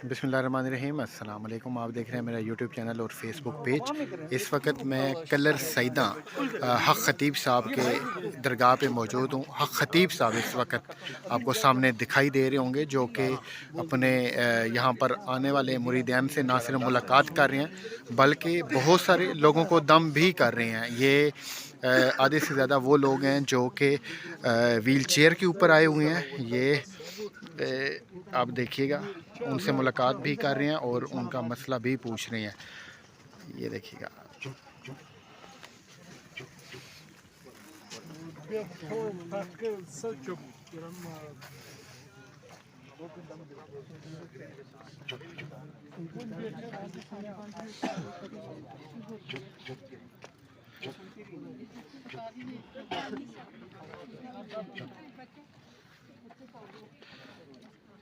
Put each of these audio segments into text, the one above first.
बिस्मिल्लाहिर्रहमानिर्रहीम। अस्सलाम वालेकुम। आप देख रहे हैं मेरा यूट्यूब चैनल और फेसबुक पेज। इस वक्त मैं कलर सईदा हक़ ख़तीब साहब के दरगाह पे मौजूद हूँ। हक़ ख़तीब साहब इस वक्त आपको सामने दिखाई दे रहे होंगे, जो कि अपने यहाँ पर आने वाले मुरीदान से ना सिर्फ मुलाकात कर रहे हैं बल्कि बहुत सारे लोगों को दम भी कर रहे हैं। ये आधे से ज़्यादा वो लोग हैं जो कि व्हील चेयर के ऊपर आए हुए हैं। ये आप देखिएगा, उनसे मुलाकात भी कर रहे हैं और उनका मसला भी पूछ रहे हैं। ये देखिएगा।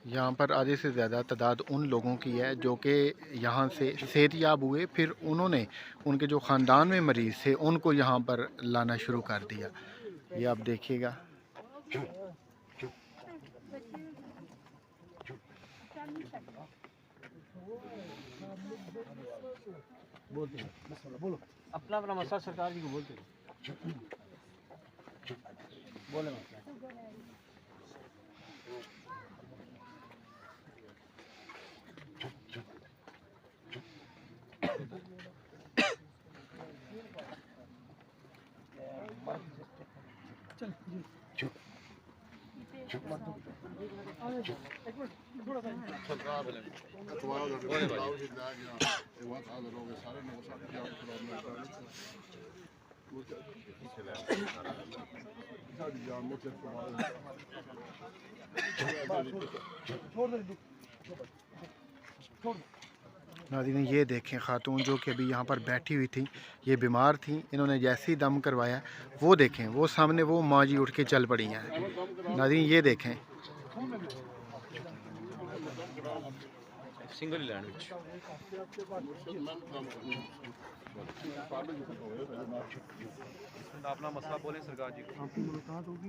यहाँ पर आधे से ज़्यादा तादाद उन लोगों की है जो कि यहाँ से सेहतयाब हुए, फिर उन्होंने उनके जो ख़ानदान में मरीज़ थे उनको यहाँ पर लाना शुरू कर दिया। ये आप देखिएगा। बोलते हैं बोलो अपना अपना मसला सरकार जी को बोलते हैं। बोले चल नाज़रीन, ये देखें खातून जो कि अभी यहाँ पर बैठी हुई थी, ये बीमार थी, इन्होंने जैसे ही दम करवाया वो देखें, वो सामने वो माँ जी उठ के चल पड़ी हैं। नाज़रीन ये देखें। सिंगल लैंग्वेज अपना मसला बोले सरकार जी को। आपकी मुलाकात होगी।